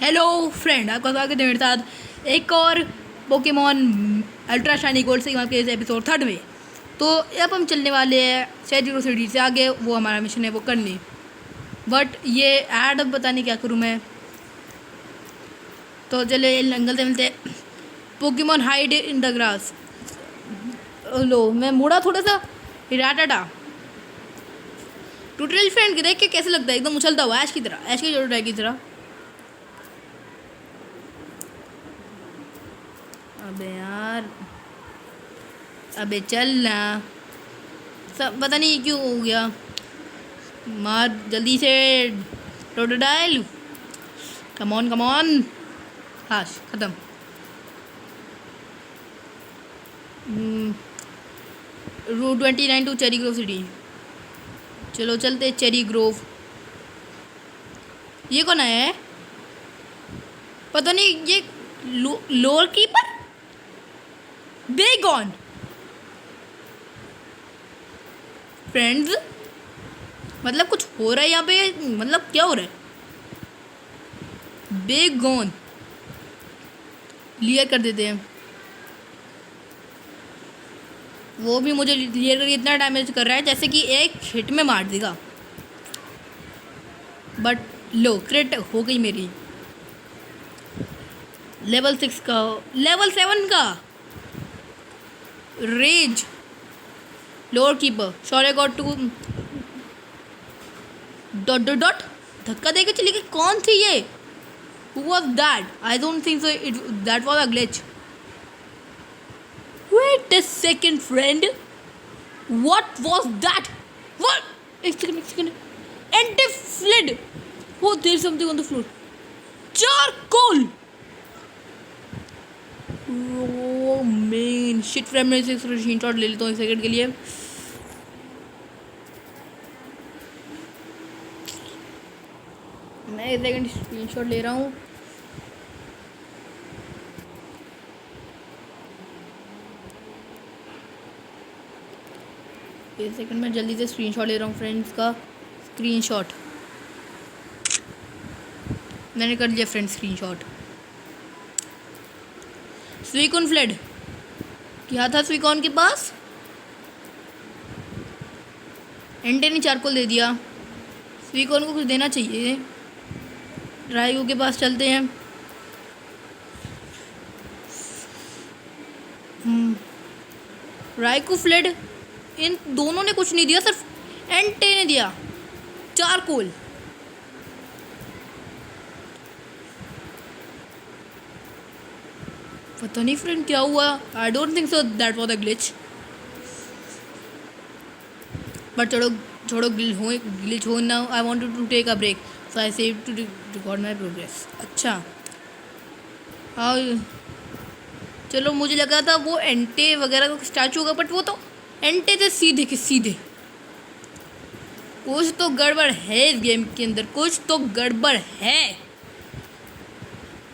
Hello friend, आपका स्वागत है मेरे साथ एक और पोकेमॉन अल्ट्रा शाइनी गोल्ड से के इस एपिसोड 3 में। तो अब हम चलने वाले हैं सेजिरो सिटी से आगे, वो हमारा मिशन है वो करनी। बट ये ऐड अब पता नहीं क्या करूँ मैं। तो चले जंगल से मिलते Pokemon hide in the grass. लो मैं मुड़ा थोड़ा सा हिराटा टूटल फ्रेंड के देख के कैसे लगता है, एकदम उछलता हुआ ऐश की तरह, ऐश की जोड़ की तरह। अबे यार, अबे चल ना, सब पता नहीं क्यों हो गया। मार जल्दी से Totodile, come on come on. हाँ खत्म। Route 29 to cherry Grove City. चलो चलते चेरी ग्रोव। ये कौन आया है पता नहीं, ये लोअर कीपर बेगॉन। फ्रेंड्स मतलब कुछ हो रहा है यहाँ पे, मतलब क्या हो रहा है। बेगॉन क्लियर कर देते हैं, वो भी मुझे क्लियर करके इतना डैमेज कर रहा है जैसे कि एक हिट में मार देगा। बट लो क्रिट हो गई मेरी। लेवल 6 का, लेवल 7 का रेज लोअर कीपर Shaurya got to dot dot dot धक्का देके चली गई। कौन थी ये? Who was that? I don't think so. That was a glitch. Wait a second, friend. What was that? What? एक second. Anti-flid. Oh, there's something on the floor. Charcoal. Oh man, shit friend, मैं इसे screenshot ले लेता हूँ एक second के लिए। मैं एक सेकंड स्क्रीनशॉट ले रहा हूँ। एक सेकंड में जल्दी से स्क्रीनशॉट ले रहा हूँ फ्रेंड्स का। स्क्रीनशॉट मैंने कर लिया फ्रेंड्स, स्क्रीनशॉट। स्वीकॉन फ्लेड क्या था स्वीकॉन के पास? एंटे ने चारकोल दे दिया। स्वीकॉन को कुछ देना चाहिए। राइगो के पास चलते हैं। राइको फ्लेड, इन दोनों ने कुछ नहीं दिया, सिर्फ एंटे ने दिया चारकोल। पता नहीं फ्रेंड क्या हुआ। I don't think so that was a glitch. But छोड़ो ग्लिच हो ना। I want to take a break, so I save to record my progress. अच्छा हाँ चलो, मुझे लगा था वो एंटे वगैरह का स्टैचू होगा, बट वो तो एंटे थे सीधे के सीधे। कुछ तो गड़बड़ है इस गेम के अंदर, कुछ तो गड़बड़ है।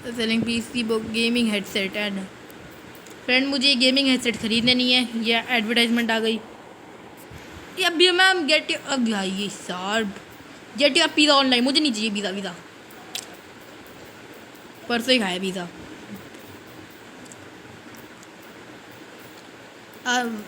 Selling PC gaming headset and friend, मुझे गेमिंग हेडसेट खरीदने नहीं है। ये एडवर्टाइजमेंट आ गई। ये अभी मैम गेट अब ये सर गेट या पिज़्ज़ा ऑनलाइन, मुझे नहीं चाहिए पिज़्ज़ा। परसों ही खाया पिज़्ज़ा।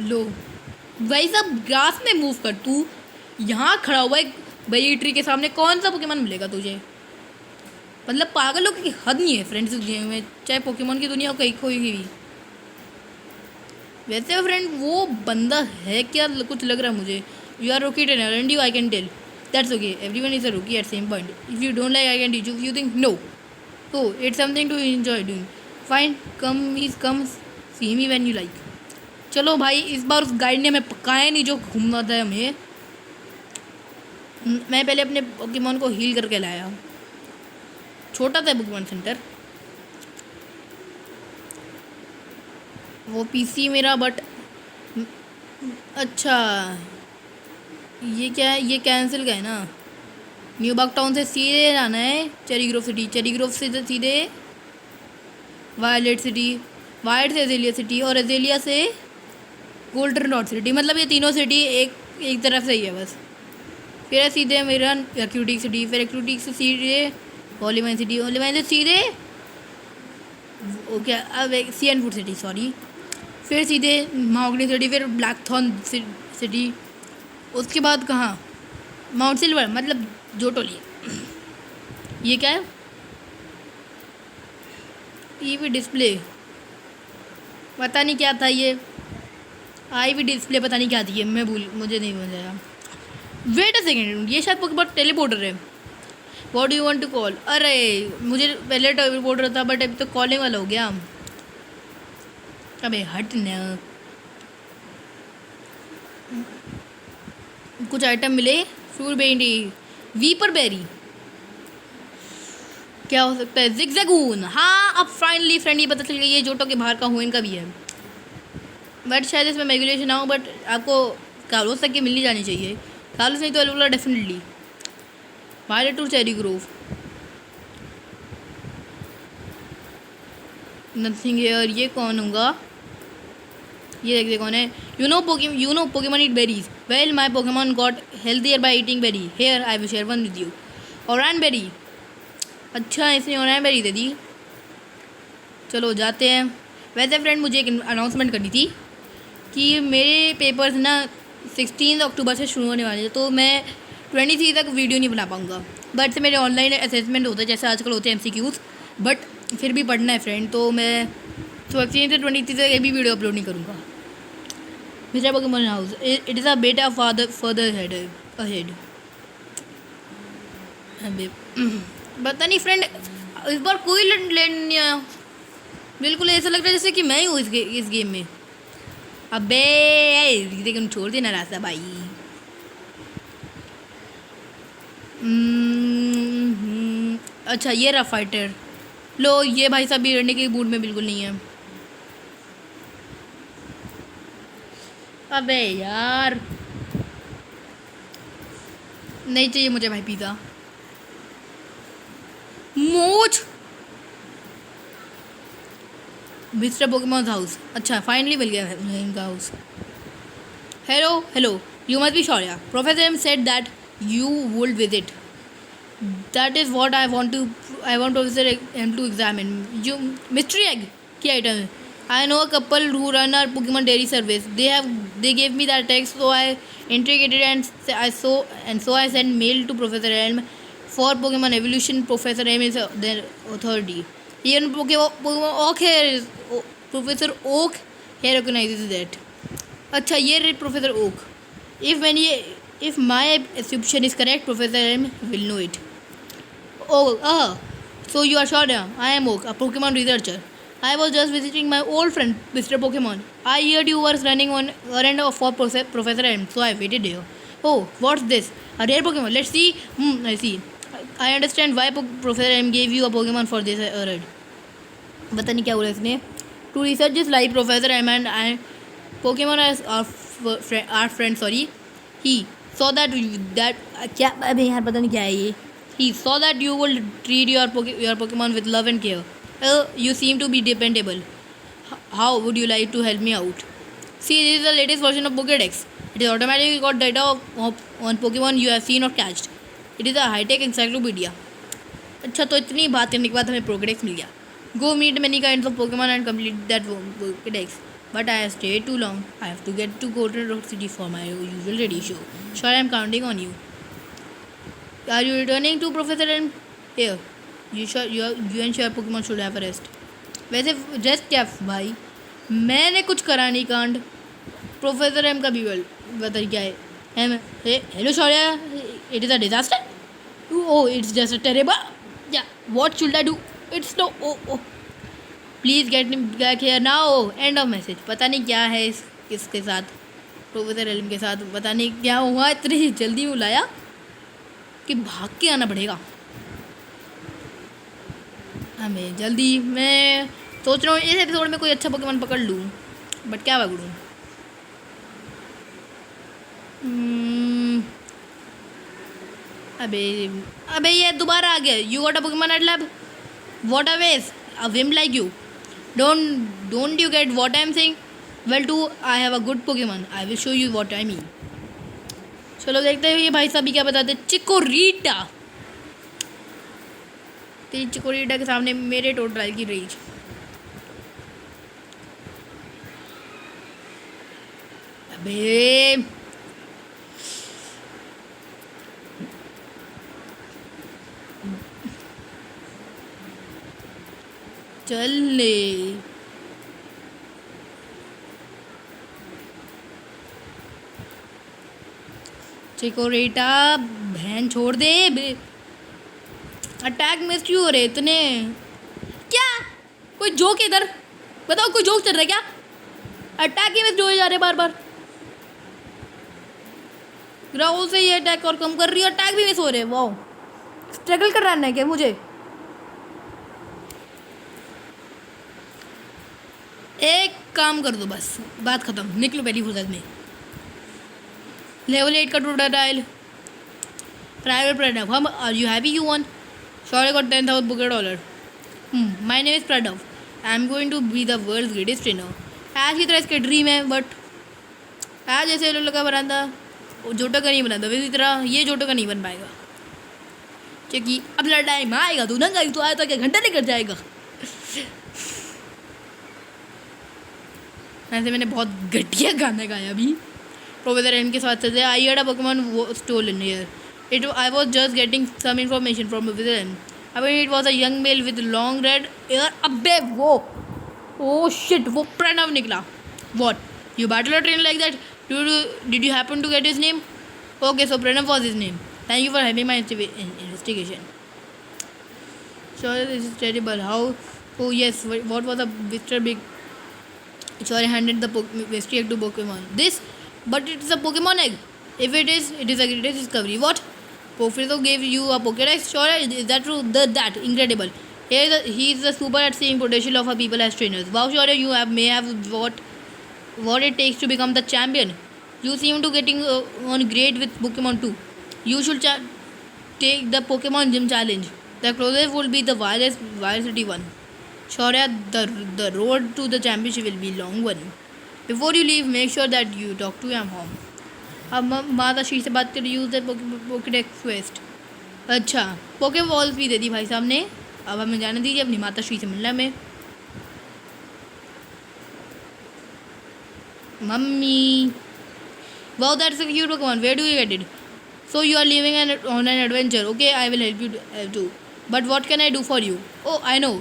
लो भाई साहब, ग्रास में मूव कर। तू यहाँ खड़ा हुआ है बड़ी ट्री के सामने, कौन सा पोकेमॉन मिलेगा तुझे? मतलब पागलों की हद नहीं है फ्रेंड्स इस गेम में, चाहे पोकेमॉन की दुनिया कहीं कोई भी। वैसे फ्रेंड वो बंदा है क्या, कुछ लग रहा है मुझे। You are rookie trainer and you I can tell that's okay, everyone is a rookie at same point. If you don't like I can teach you, you think no, तो it's something to enjoy doing. Fine, come see me when you like. चलो भाई, इस बार उस guide ने हमें पकाया नहीं जो घूमना था हमें। मैं पहले अपने पोकेमॉन को हील करके लाया। छोटा था पोकेमॉन सेंटर वो पीसी मेरा, बट अच्छा ये क्या है? ये कैंसिल का है ना। न्यू बाग टाउन से सीधे जाना है cherry Grove city, cherry Grove से सीधे वायलेट सिटी, वायलेट से एजेलिया सिटी, और एजेलिया से गोल्डन डॉट सिटी। मतलब ये तीनों सिटी एक तरफ से ही है बस। फिर सीधे मेरा एक्यूटिक सिटी, फिर एक्यूटिक से सीधे ओलिवाइन से सीधे ओके अब सीएनफूड सिटी सॉरी, फिर सीधे माउगनी सिटी, फिर ब्लैकथॉर्न सिटी, उसके बाद कहाँ माउंट सिल्वर मतलब जोटोली। ये क्या है? टीवी डिस्प्ले, पता नहीं क्या था ये। आईवी डिस्प्ले पता नहीं क्या थी ये, मुझे नहीं समझ आया। वेट अ सेकेंड, ये शायद पोकेमॉन टेलीपोर्टर है। What do you want to call? अरे मुझे पहले टेलीपोर्टर था बट अभी तो कॉलिंग वाला हो गया। अबे हट न। कुछ आइटम मिले, फ्रूट बेरी, वीपर बेरी, क्या हो सकता है? जिगजैगून। हाँ अब फाइनली फ्रेंड ये पता चल गया ये जोटो के बाहर का हुएन का भी है, बट शायद इसमें रेगुलेशन ना हो, बट आपको कालोस तक के मिलनी जानी चाहिए। कालोस नहीं तो Alola definitely. Violet to cherry Grove, nothing here. ये कौन होगा? ये देखते कौन है। You know Pokemon eat berries, well my Pokemon got healthier by eating berry, here I will share one with you. Oran berry, अच्छा इसने ओरान बेरी दे दी। चलो जाते हैं। वैसे फ्रेंड मुझे एक अनाउंसमेंट करनी थी कि मेरे पेपर्स ना 16 अक्टूबर से शुरू होने वाले हैं, तो मैं 23 तक वीडियो नहीं बना पाऊँगा। बट से मेरे ऑनलाइन असेसमेंट होते हैं जैसे आजकल होते हैं MCQs, बट फिर भी पढ़ना है फ्रेंड, तो मैं 16 से 23 तक ये भी वीडियो अपलोड नहीं करूँगा। Mister Pokemon house, it is अ बेटा फर्दर अहेड। पता नहीं फ्रेंड इस बार कोई लैंड नहीं आया, बिल्कुल ऐसा लग रहा है जैसे कि मैं ही हूँ इस गेम में। अबे लेकिन छोड़ देना रास्ता भाई। अच्छा ये रहा फाइटर। लो ये भाई साहब भी लड़ने के मूड में बिल्कुल नहीं है। अबे यार नहीं चाहिए मुझे भाई पिज़्ज़ा। मोच मिस्टर पोकेमॉन हाउस, अच्छा फाइनली मिल गया है इनका house. Hello you must be Shaurya, professor Elm said that you would visit, that is what I want professor Elm to examine you. Mystery egg की आइटम है? I know a couple who run our Pokemon dairy service. They gave me that text, so I integrated and so I sent mail to Professor Elm for Pokemon evolution. Professor M is their authority. Even Pokemon Oak here, Professor Oak here recognizes that. अच्छा ये read Professor Oak. If my assumption is correct, Professor M will know it. So you are Shaurya. I am Oak, a Pokemon researcher. I was just visiting my old friend, Mr. Pokemon. I heard you were running on errand for Professor M, so I waited here. Oh, what's this? A rare Pokemon. Let's see. I see. I understand why Professor M gave you a Pokemon for this errand. पता नहीं क्या बोला इसने. To research this life, Professor M and Pokemon as our friend. Sorry, he saw that क्या अबे यार पता नहीं क्या है ये. He saw that you will treat your Pokemon with love and care. You seem to be dependable. How would you like to help me out? See, this is the latest version of Pokédex. It is automatically got data on Pokemon you have seen or catched. It is a high-tech encyclopedia. अच्छा तो इतनी बात करने के बाद हमें Pokédex मिल गया. Go meet many kinds of Pokemon and complete that Pokédex. But I have stayed too long. I have to get to Golden Road City for my usual radio show. Sure, I am counting on you. Are you returning to Professor M? Here. You and your Pokemon should have a rest. वैसे rest क्या भाई, मैंने कुछ करा नहीं कांड. Professor M का भी बता क्या है. Hello Shaurya, it is a disaster. Oh it's just a terrible. Yeah what should I do? It's no. Oh please get back here now. End of message. पता नहीं क्या है इसके साथ, प्रोफेसर एम के साथ पता नहीं क्या हुआ. इतनी जल्दी बुलाया कि भाग के आना पड़ेगा हमें जल्दी. मैं सोच रहा हूँ इस एपिसोड में कोई अच्छा पोकेमॉन पकड़ लूँ, बट क्या पकड़ूँ. अबे ये दोबारा आ गया. You got a Pokemon at lab. What a waste. A wimp like you. Don't you get what I am saying. Well too I have a good Pokemon. I will show you what I mean. चलो देखते हैं ये भाई साहब भी क्या बताते. चिकोरीटा. तेज चिकोरीटा के सामने मेरे टोटल की रीच। अबे चल ले। चिकोरीटा बहन छोड़ दे। अटैक मिस क्यों हो रहे इतने? क्या कोई जोक इधर बताओ, कोई जोक चल रहा है क्या? अटैक ही मिस हो जा रहे बार बार। ग्राउल से ये अटैक और कम कर रही है, अटैक भी मिस हो रहे। वाओ, स्ट्रगल कर रहा है क्या मुझे? एक काम कर दो बस, बात खत्म, निकलो पहली फुर्सत में। लेवल 8 का टोटाटाइल private Pranav. Hmm are you happy you won? Sure, I got $10,000 My name is Pranav. I am going to be the world's greatest trainer. आज की तरह इसका ड्रीम है, बट आज ऐसे लोग का बना था, जोटो का नहीं बना था। इसी तरह ये जोटो का नहीं बन पाएगा, क्योंकि अब लड़ाई में आएगा तो नंगा ही तो आया था, क्या घंटा लेकर जाएगा। ऐसे मैंने बहुत घटिया गाना गाया अभी प्रोफेसर एन के साथ साथ। I had a Pokemon stolen here. I was just getting some information from a villain. I mean, it was a young male with long red hair. अबे वो, oh shit, वो प्रणव निकला. What? You battle a trainer like that? Did you happen to get his name? Okay, so Pranav was his name. Thank you for helping my investigation. Sorry, this is terrible. How? Oh yes, what was a Mr. Big? Sorry, handed the mystery egg to Pokemon. This, but it's a Pokemon egg. If it is a greatest discovery. What? Professor gave you a Pokédex? Sure, is that true? That incredible. He is the super at seeing potential of our people as trainers. Wow, sure, you may have what it takes to become the champion. You seem to getting on great with Pokemon too. You should take the Pokemon Gym Challenge. The closest will be the Wild City one. Sure, the road to the championship will be long one. Before you leave, make sure that you talk to your mom. अब माता श्री से बात कर use the Pokedex quest. अच्छा, पोके balls भी दे दी भाई साहब ने। अब हमें जाने दीजिए, अपनी माता श्री से मिलना में। Mummy, wow that's a cute Pokemon, where do you get it? So you are living on an adventure, okay I will help you too, but what can I do for you? Oh I know,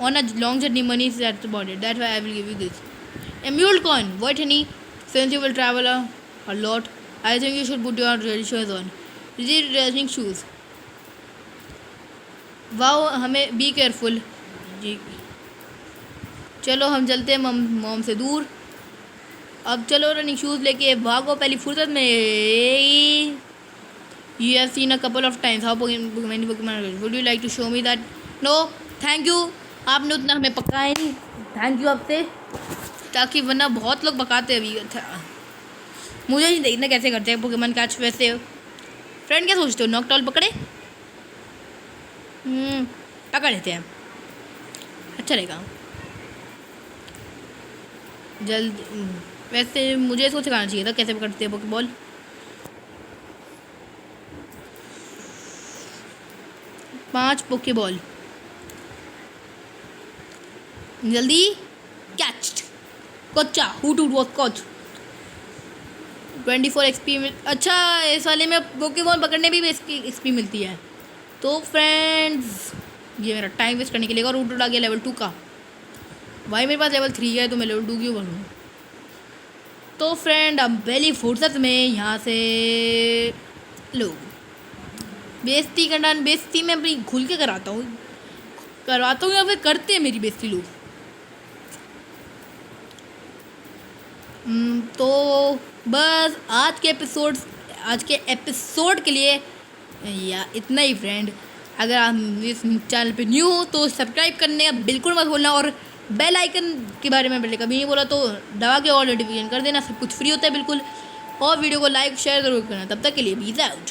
on a long journey money is that's about it, that's why I will give you this amulet coin. What honey, since you will travel a lot I think you should put your shoes on. Is it racing shoes? Wow, हमें be careful जी। चलो हम चलते हैं mom से दूर। अब चलो running shoes लेके भागो पहली फुर्सत में। You have seen a couple of times how many Pokemon. Would you like to show me that? No, thank you. आपने उतना हमें पकाया नहीं, थैंक यू आपसे, ताकि वरना बहुत लोग पकाते अभी। मुझे नहीं देखना कैसे करते हैं पोकेमॉन कैच। वैसे फ्रेंड क्या सोचते हो, नॉकटॉल पकड़े? पकड़ लेते हैं, अच्छा रहेगा जल्द। वैसे मुझे इसको सिखाना चाहिए था कैसे पकड़ते हैं पोकेबॉल। पांच पोकेबॉल जल्दी। कैच कोचा हुट वॉज कॉच। 24 एक्सपी। अच्छा, इस वाले में पोकेमॉन पकड़ने भी एक्सपी मिलती है। तो फ्रेंड्स, ये मेरा टाइम वेस्ट करने के लिए और रूट आ गया लेवल 2 का। भाई मेरे पास लेवल 3 है तो मैं लेवल 2 क्यों बनूँ? तो फ्रेंड, अब पहली फुर्सत में यहाँ से लो बेइज्जती करना। बेइज्जती मैं अपनी खुल के करवाता हूँ या फिर करते हैं मेरी बेइज्जती लोग। तो बस आज के एपिसोड के लिए या इतना ही फ्रेंड। अगर आप इस चैनल पे न्यू हो तो सब्सक्राइब करने का बिल्कुल मत भूलना, और बेल आइकन के बारे में पहले कभी नहीं बोला तो दबा के और नोटिफिकेशन कर देना। सब कुछ फ्री होता है बिल्कुल, और वीडियो को लाइक शेयर ज़रूर करना। तब तक के लिए पीस आउट।